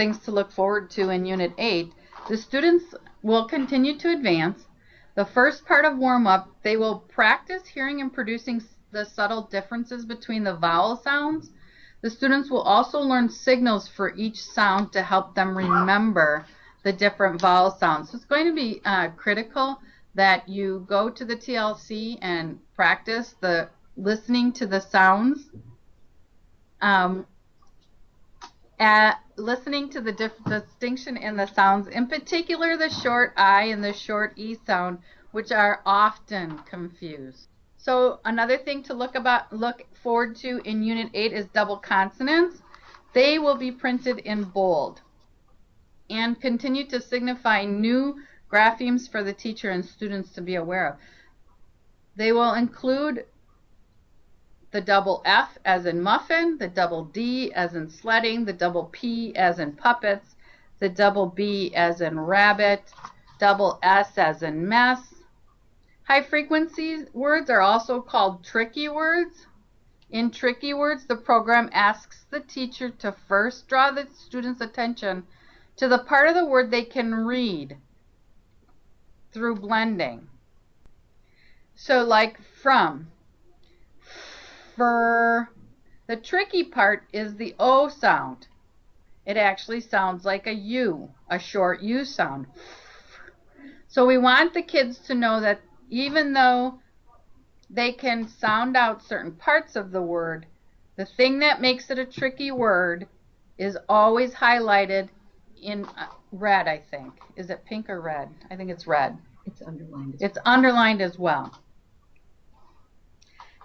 things to look forward to in Unit 8. The students will continue to advance. The first part of warm-up, they will practice hearing and producing the subtle differences between the vowel sounds. The students will also learn signals for each sound to help them remember the different vowel sounds. So it's going to be critical that you go to the TLC and practice the listening to the sounds, listening to the distinction in the sounds, in particular the short I and the short E sound, which are often confused. So another thing to look forward to in Unit 8 is double consonants. They will be printed in bold and continue to signify new graphemes for the teacher and students to be aware of. They will include the double F as in muffin, the double D as in sledding, the double P as in puppets, the double B as in rabbit, double S as in mess. High frequency words are also called tricky words. In tricky words, the program asks the teacher to first draw the student's attention to the part of the word they can read through blending. So like from, fur. The tricky part is the O sound. It actually sounds like a U, a short U sound. So we want the kids to know that even though they can sound out certain parts of the word, the thing that makes it a tricky word is always highlighted in red, I think. Is it pink or red? I think it's red. It's underlined. It's underlined as well.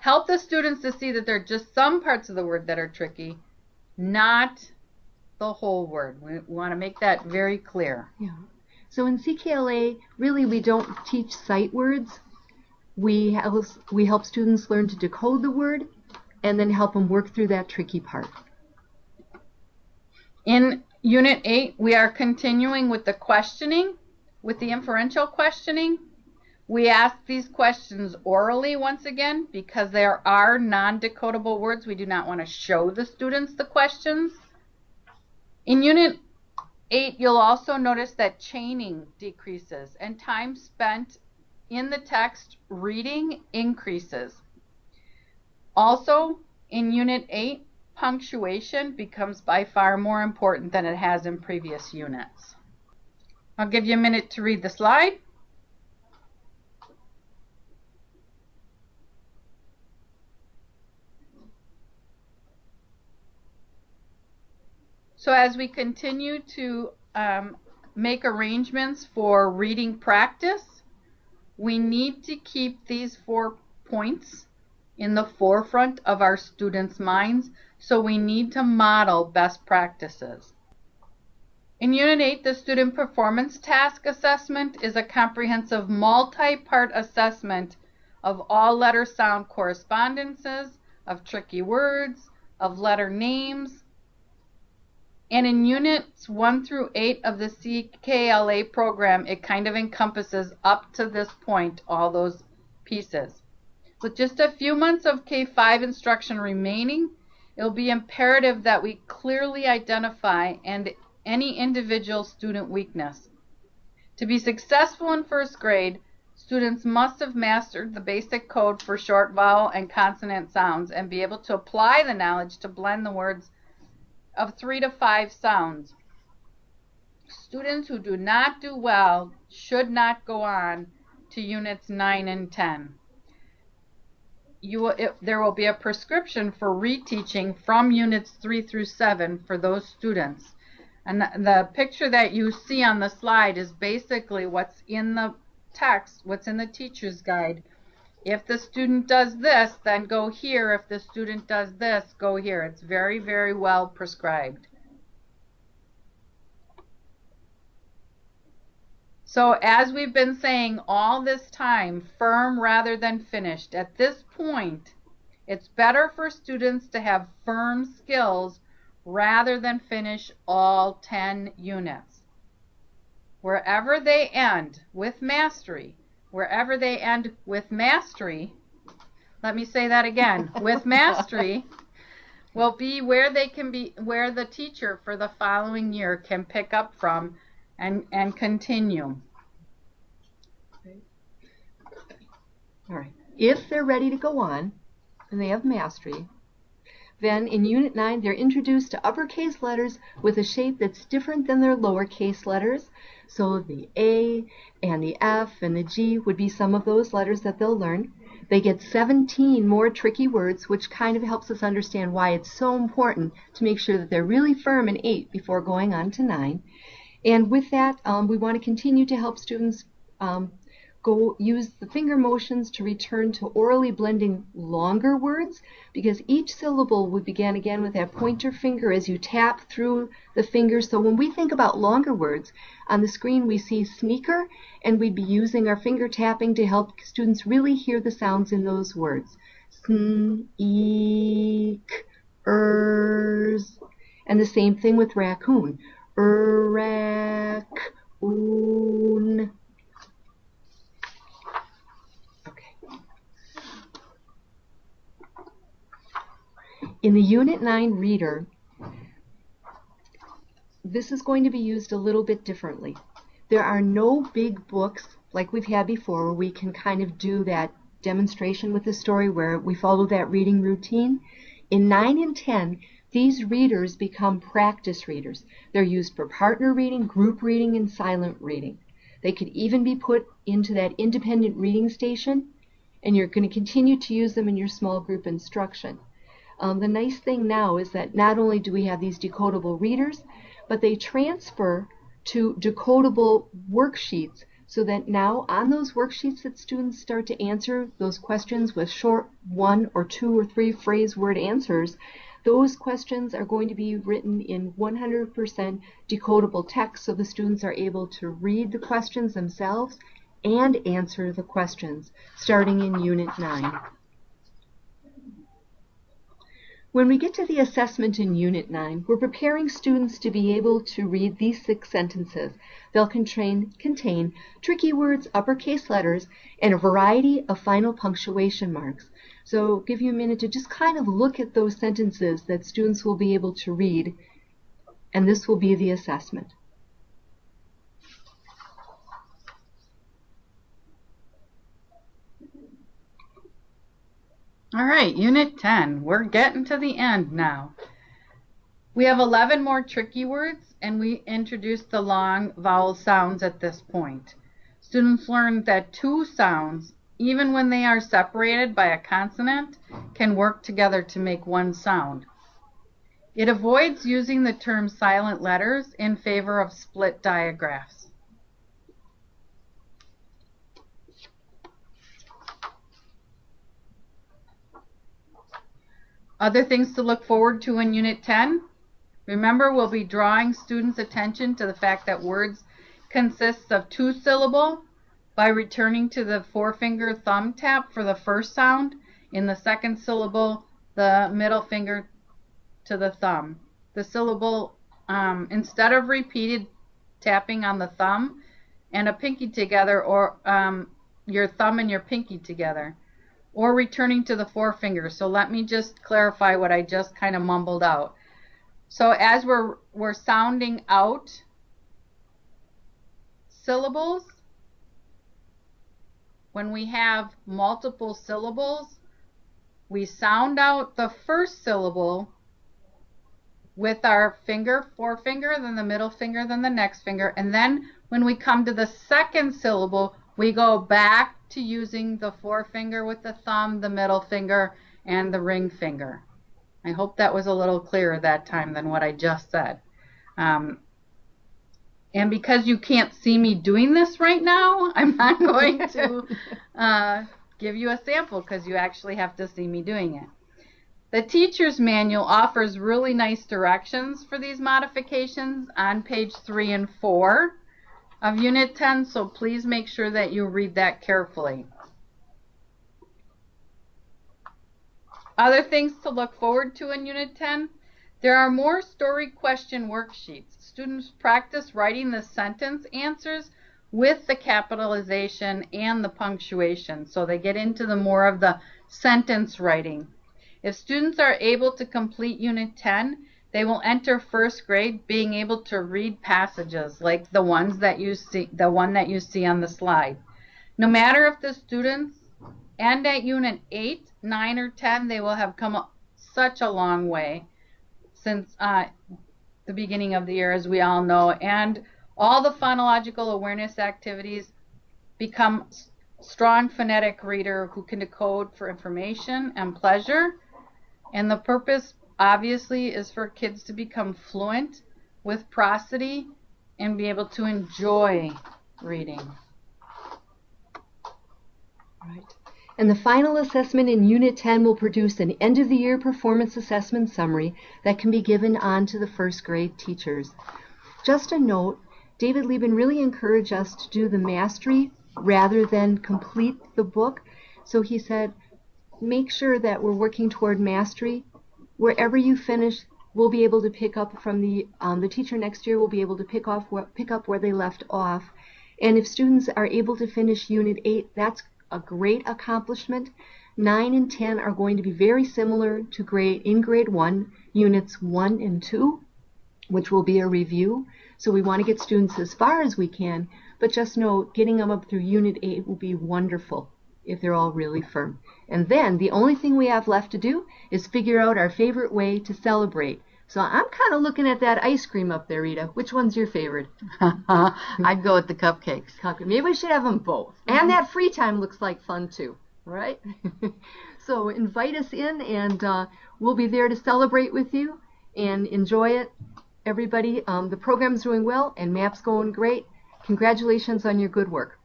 Help the students to see that there are just some parts of the word that are tricky, not the whole word. We want to make that very clear. Yeah. So in CKLA, really we don't teach sight words. We help students learn to decode the word and then help them work through that tricky part. In Unit 8, we are continuing with the questioning, with the inferential questioning. We ask these questions orally once again because there are non-decodable words. We do not want to show the students the questions. In Unit 8, you'll also notice that chaining decreases and time spent in the text reading increases. Also, in Unit 8, punctuation becomes by far more important than it has in previous units. I'll give you a minute to read the slide. So as we continue to make arrangements for reading practice, we need to keep these 4 points in the forefront of our students' minds, so we need to model best practices. In Unit 8, the Student Performance Task Assessment is a comprehensive multi-part assessment of all letter-sound correspondences, of tricky words, of letter names. And in Units 1 through 8 of the CKLA program, it kind of encompasses up to this point all those pieces. With just a few months of K5 instruction remaining, it will be imperative that we clearly identify any individual student weakness. To be successful in first grade, students must have mastered the basic code for short vowel and consonant sounds and be able to apply the knowledge to blend the words of 3 to 5 sounds. Students who do not do well should not go on to Units 9 and 10. There will be a prescription for reteaching from Units 3 through 7 for those students. And the picture that you see on the slide is basically what's in the text, what's in the teacher's guide. If the student does this, then go here. If the student does this, go here. It's very, very well prescribed. So as we've been saying all this time, firm rather than finished. At this point, it's better for students to have firm skills rather than finish all 10 units. Wherever they end with mastery, let me say that again, with mastery, will be where the teacher for the following year can pick up from and continue. All right. If they're ready to go on and they have mastery, then in Unit 9 they're introduced to uppercase letters with a shape that's different than their lowercase letters. So the A and the F and the G would be some of those letters that they'll learn. They get 17 more tricky words, which kind of helps us understand why it's so important to make sure that they're really firm in 8 before going on to 9. And with that, we want to continue to help students use the finger motions to return to orally blending longer words, because each syllable would begin again with that pointer finger as you tap through the fingers. So when we think about longer words, on the screen we see sneaker, and we'd be using our finger tapping to help students really hear the sounds in those words. Sneak, ers. And the same thing with raccoon. Raccoon. In the Unit 9 reader, this is going to be used a little bit differently. There are no big books like we've had before where we can kind of do that demonstration with the story where we follow that reading routine. In 9 and 10, these readers become practice readers. They're used for partner reading, group reading, and silent reading. They could even be put into that independent reading station, and you're going to continue to use them in your small group instruction. The nice thing now is that not only do we have these decodable readers, but they transfer to decodable worksheets, so that now on those worksheets that students start to answer those questions with short 1 or 2 or 3 phrase word answers, those questions are going to be written in 100% decodable text, so the students are able to read the questions themselves and answer the questions starting in Unit 9. When we get to the assessment in Unit 9, we're preparing students to be able to read these 6 sentences. They'll contain tricky words, uppercase letters, and a variety of final punctuation marks. So I'll give you a minute to just kind of look at those sentences that students will be able to read, and this will be the assessment. All right, Unit 10. We're getting to the end now. We have 11 more tricky words, and we introduced the long vowel sounds at this point. Students learned that 2 sounds, even when they are separated by a consonant, can work together to make 1 sound. It avoids using the term silent letters in favor of split digraphs. Other things to look forward to in Unit 10. Remember, we'll be drawing students' attention to the fact that words consist of 2-syllable by returning to the forefinger thumb tap for the first sound. In the second syllable, the middle finger to the thumb. The syllable, instead of repeated tapping on the thumb and a pinky together, or your thumb and your pinky together, or returning to the forefinger. So let me just clarify what I just kind of mumbled out. So as we're sounding out syllables, when we have multiple syllables, we sound out the first syllable with our forefinger, then the middle finger, then the next finger, and then when we come to the second syllable, we go back to using the forefinger with the thumb, the middle finger, and the ring finger. I hope that was a little clearer that time than what I just said. And because you can't see me doing this right now, I'm not going to give you a sample because you actually have to see me doing it. The teacher's manual offers really nice directions for these modifications on page 3 and 4 of Unit 10, so please make sure that you read that carefully. Other things to look forward to in Unit 10. There are more story question worksheets. Students practice writing the sentence answers with the capitalization and the punctuation, so they get into the more of the sentence writing. If students are able to complete Unit 10, they will enter first grade being able to read passages like the one that you see on the slide. No matter if the students end at Unit 8, 9, or 10, they will have come such a long way since the beginning of the year, as we all know, and all the phonological awareness activities become strong phonetic reader who can decode for information and pleasure. And the purpose, obviously, is for kids to become fluent with prosody and be able to enjoy reading. Right. And the final assessment in Unit 10 will produce an end-of-the-year performance assessment summary that can be given on to the first grade teachers. Just a note, David Lieben really encouraged us to do the mastery rather than complete the book. So he said, make sure that we're working toward mastery. Wherever you finish, we'll be able to pick up from the teacher next year will be able to pick up where they left off. And if students are able to finish Unit 8, that's a great accomplishment. 9 and 10 are going to be very similar to grade 1, Units 1 and 2, which will be a review. So we want to get students as far as we can, but just know getting them up through Unit 8 will be wonderful if they're all really firm. And then the only thing we have left to do is figure out our favorite way to celebrate. So I'm kind of looking at that ice cream up there, Rita. Which one's your favorite? I'd go with the cupcakes. Maybe we should have them both. And that free time looks like fun too, right? So invite us in, and we'll be there to celebrate with you and enjoy it. Everybody, the program's doing well and MAP's going great. Congratulations on your good work.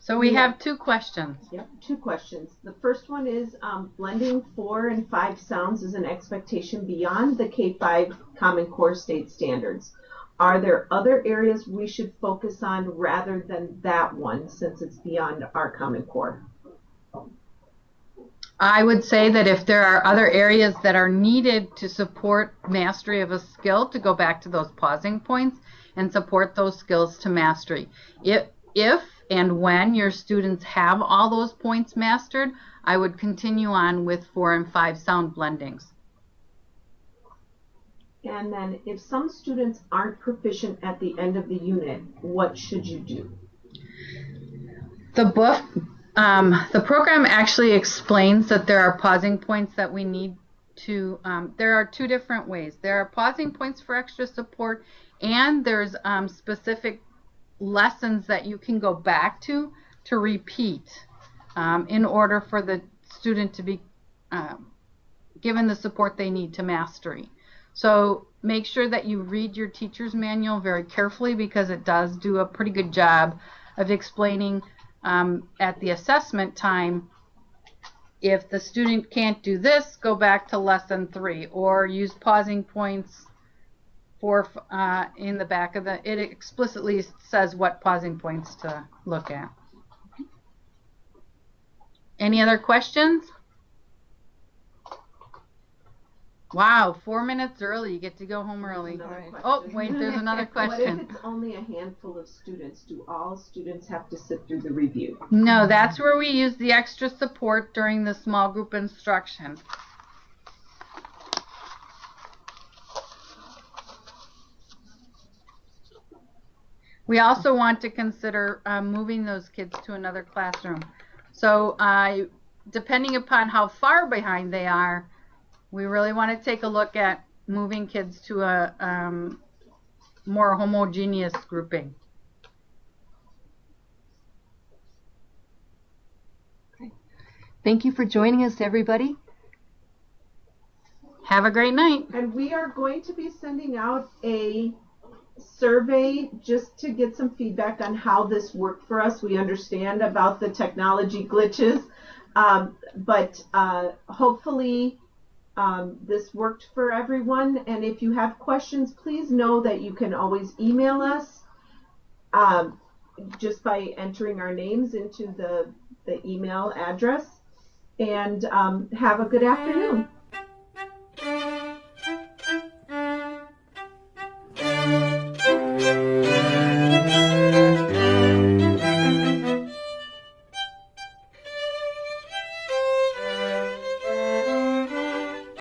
So we have 2 questions. Yep, 2 questions. The first one is blending 4 and 5 sounds is an expectation beyond the K5 Common Core state standards. Are there other areas we should focus on rather than that one since it's beyond our Common Core? I would say that if there are other areas that are needed to support mastery of a skill, to go back to those pausing points and support those skills to mastery. If and when your students have all those points mastered, I would continue on with 4 and 5 sound blendings. And then if some students aren't proficient at the end of the unit, what should you do? The book, the program actually explains that there are pausing points that we need to, there are 2 different ways. There are pausing points for extra support, and there's specific lessons that you can go back to repeat in order for the student to be given the support they need to mastery. So make sure that you read your teacher's manual very carefully, because it does do a pretty good job of explaining at the assessment time, if the student can't do this, go back to lesson 3, or use pausing points for in the back of it explicitly says what pausing points to look at. Any other questions? Wow, 4 minutes early. You get to go home early. Oh, wait, there's another question. What if it's only a handful of students? Do all students have to sit through the review? No, that's where we use the extra support during the small group instruction. We also want to consider moving those kids to another classroom. So depending upon how far behind they are, we really want to take a look at moving kids to a more homogeneous grouping. Okay. Thank you for joining us, everybody. Have a great night. And we are going to be sending out a survey just to get some feedback on how this worked for us. We understand about the technology glitches, but hopefully this worked for everyone. And if you have questions, please know that you can always email us just by entering our names into the email address. And have a good afternoon.